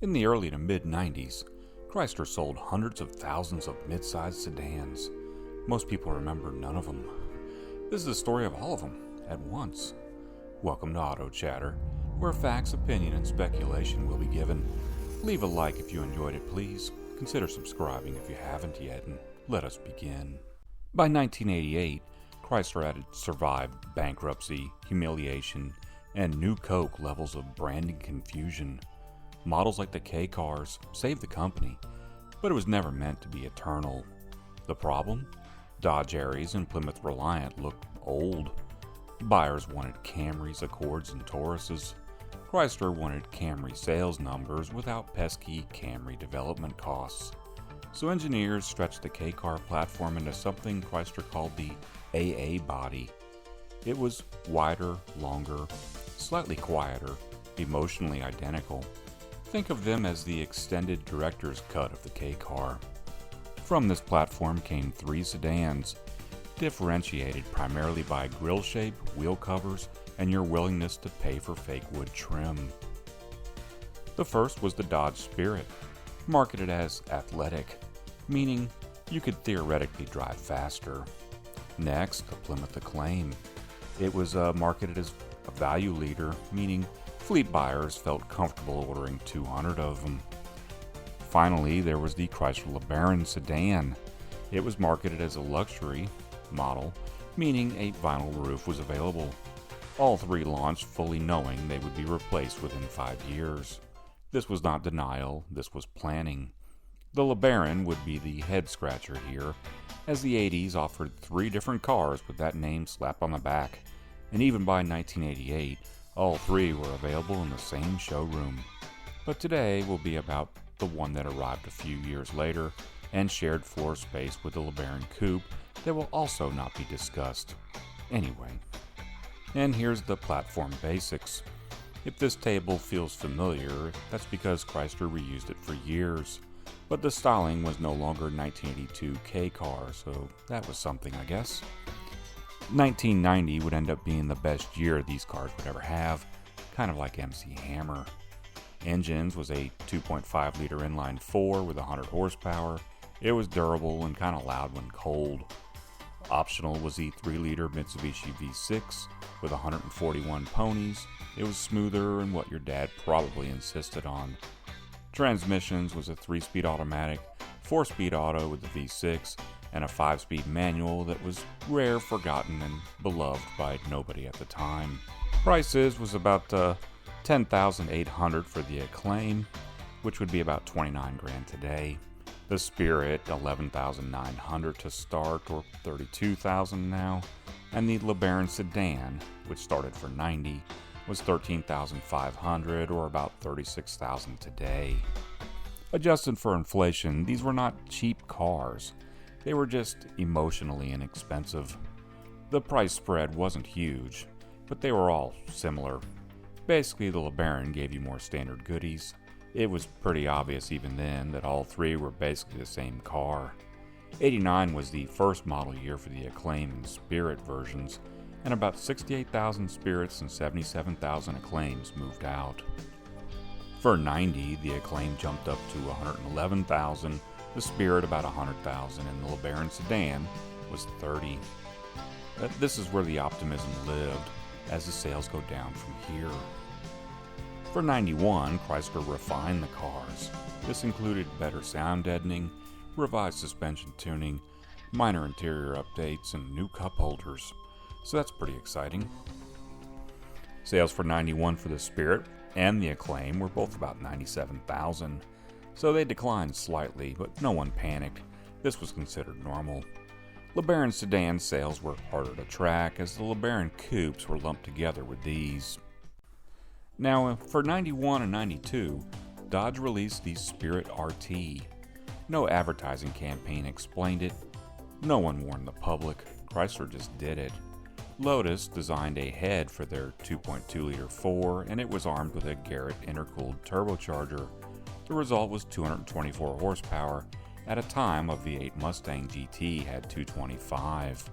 In the early to mid-90s, Chrysler sold hundreds of thousands of mid-sized sedans. Most people remember none of them. This is the story of all of them, at once. Welcome to Auto Chatter, where facts, opinion, and speculation will be given. Leave a like if you enjoyed it, please. Consider subscribing if you haven't yet, and let us begin. By 1988, Chrysler had survived bankruptcy, humiliation, and new Coke levels of branding confusion. Models like the K-Cars saved the company, but it was never meant to be eternal. The problem? Dodge Aries and Plymouth Reliant looked old. Buyers wanted Camrys, Accords, and Tauruses. Chrysler wanted Camry sales numbers without pesky Camry development costs. So engineers stretched the K-Car platform into something Chrysler called the AA body. It was wider, longer, slightly quieter, emotionally identical. Think of them as the extended director's cut of the K-Car. From this platform came three sedans, differentiated primarily by grille shape, wheel covers, and your willingness to pay for fake wood trim. The first was the Dodge Spirit, marketed as athletic, meaning you could theoretically drive faster. Next, the Plymouth Acclaim. It was marketed as a value leader, meaning fleet buyers felt comfortable ordering 200 of them. Finally, there was the Chrysler Lebaron Sedan. It was marketed as a luxury model, meaning a vinyl roof was available. All three launched fully knowing they would be replaced within 5 years. This was not denial, this was planning. The Lebaron would be the head-scratcher here, as the 80s offered 3 different cars with that name slapped on the back, and even by 1988, all 3 were available in the same showroom. But today will be about the one that arrived a few years later and shared floor space with the Lebaron Coupe that will also not be discussed. Anyway, and here's the platform basics. If this table feels familiar, that's because Chrysler reused it for years. But the styling was no longer 1982 K-Car, so that was something, I guess. 1990 would end up being the best year these cars would ever have, kind of like MC Hammer. Engines was a 2.5-liter inline 4 with 100 horsepower. It was durable and kind of loud when cold. Optional was the 3-liter Mitsubishi V6 with 141 ponies. It was smoother and what your dad probably insisted on. Transmissions was a 3-speed automatic, 4-speed auto with the V6, and a 5-speed manual that was rare, forgotten, and beloved by nobody at the time. Prices was about $10,800 for the Acclaim, which would be about $29,000 today. The Spirit, $11,900 to start, or $32,000 now, and the LeBaron Sedan, which started for $90,000, was $13,500, or about $36,000 today. Adjusted for inflation, these were not cheap cars. They were just emotionally inexpensive. The price spread wasn't huge, but they were all similar. Basically, the LeBaron gave you more standard goodies. It was pretty obvious even then that all 3 were basically the same car. '89 was the first model year for the Acclaim and Spirit versions, and about 68,000 Spirits and 77,000 Acclaims moved out. For '90, the Acclaim jumped up to 111,000, the Spirit about 100,000, and the LeBaron Sedan was 30. This is where the optimism lived, as the sales go down from here. For '91, Chrysler refined the cars. This included better sound deadening, revised suspension tuning, minor interior updates, and new cup holders. So that's pretty exciting. Sales for '91 for the Spirit and the Acclaim were both about 97,000. So they declined slightly, but no one panicked. This was considered normal. LeBaron Sedan sales were harder to track, as the LeBaron Coupes were lumped together with these. Now, for '91 and '92, Dodge released the Spirit RT. No advertising campaign explained it. No one warned the public. Chrysler just did it. Lotus designed a head for their 2.2-liter 4, and it was armed with a Garrett intercooled turbocharger. The result was 224 horsepower, at a time a V8 Mustang GT had 225.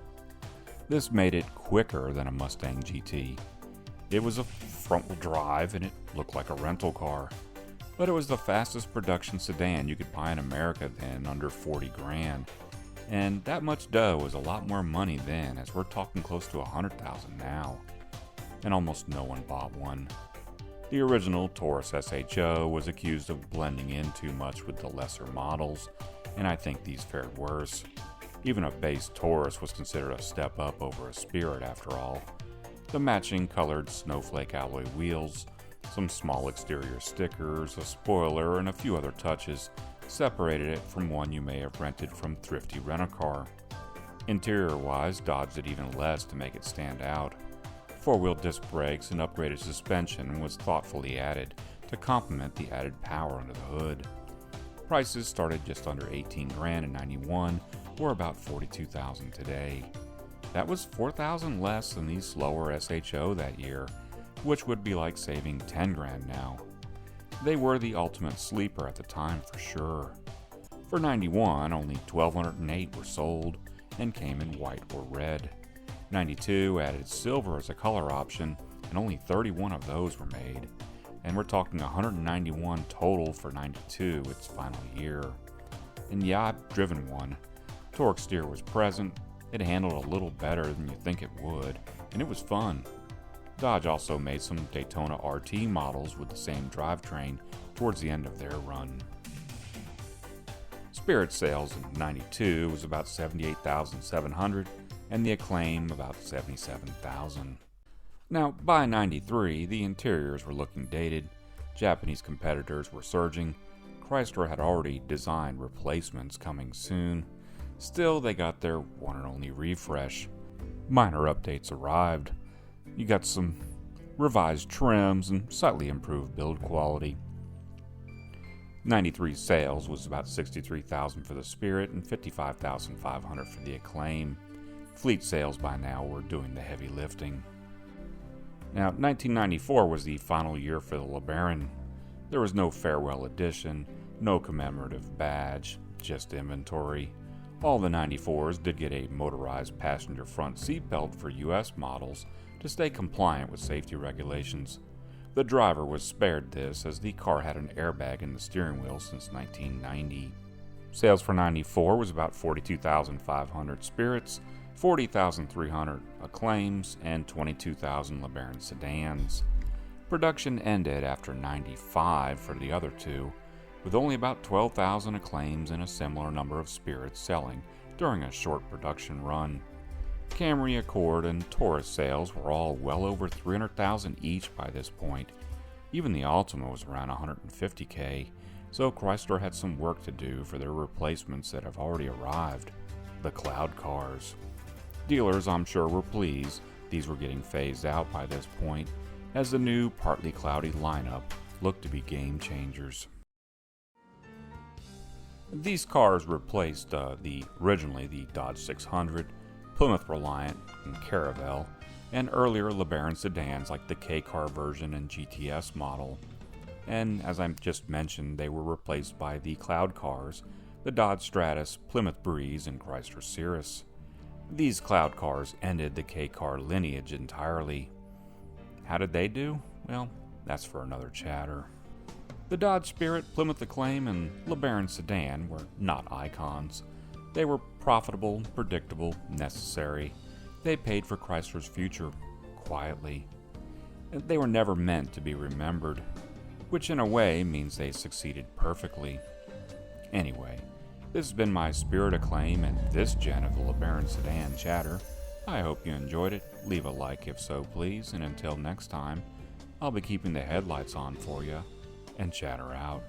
This made it quicker than a Mustang GT. It was a front-wheel drive and it looked like a rental car. but it was the fastest production sedan you could buy in America then, under 40 grand. And that much dough was a lot more money then, as we're talking close to 100,000 now. And almost no one bought one. The original Taurus SHO was accused of blending in too much with the lesser models, and I think these fared worse. Even a base Taurus was considered a step up over a Spirit after all. The matching colored snowflake alloy wheels, some small exterior stickers, a spoiler, and a few other touches separated it from one you may have rented from thrifty rent-a-car. Interior-wise, Dodge did even less to make it stand out. Four-wheel disc brakes and upgraded suspension was thoughtfully added to complement the added power under the hood. Prices started just under 18 grand in '91, or about 42,000 today. That was 4,000 less than the slower SHO that year, which would be like saving 10 grand now. They were the ultimate sleeper at the time for sure. For '91, only 1,208 were sold and came in white or red. '92 added silver as a color option, and only 31 of those were made. And we're talking 191 total for '92, its final year. And yeah, I've driven one. Torque steer was present, it handled a little better than you think it would, and it was fun. Dodge also made some Daytona RT models with the same drivetrain towards the end of their run. Spirit sales in '92 was about 78,700, and the Acclaim about 77,000. Now, by '93, the interiors were looking dated, Japanese competitors were surging, Chrysler had already designed replacements coming soon. Still, they got their one and only refresh. Minor updates arrived. You got some revised trims and slightly improved build quality. '93 sales was about 63,000 for the Spirit and 55,500 for the Acclaim. Fleet sales by now were doing the heavy lifting. Now, 1994 was the final year for the LeBaron. There was no farewell edition, no commemorative badge, just inventory. All the '94s did get a motorized passenger front seatbelt for US models to stay compliant with safety regulations. The driver was spared this, as the car had an airbag in the steering wheel since 1990. Sales for '94 was about 42,500 Spirits, 40,300 Acclaims, and 22,000 LeBaron Sedans. Production ended after '95 for the other two, with only about 12,000 Acclaims and a similar number of Spirits selling during a short production run. Camry, Accord, and Taurus sales were all well over 300,000 each by this point. Even the Altima was around 150K, so Chrysler had some work to do for their replacements that have already arrived, the Cloud cars. Dealers, I'm sure, were pleased these were getting phased out by this point, as the new partly cloudy lineup looked to be game changers. These cars replaced originally the Dodge 600, Plymouth Reliant, and Caravelle, and earlier LeBaron sedans like the K-Car version and GTS model. And as I just mentioned, they were replaced by the Cloud cars, the Dodge Stratus, Plymouth Breeze, and Chrysler Cirrus. These Cloud cars ended the K-Car lineage entirely. How did they do? Well, that's for another chatter. The Dodge Spirit, Plymouth Acclaim, and LeBaron Sedan were not icons. They were profitable, predictable, necessary. They paid for Chrysler's future, quietly. They were never meant to be remembered, which in a way means they succeeded perfectly. Anyway, this has been my Spirit Acclaim and this gen of the LeBaron Sedan chatter. I hope you enjoyed it. Leave a like if so, please, and until next time, I'll be keeping the headlights on for you, and chatter out.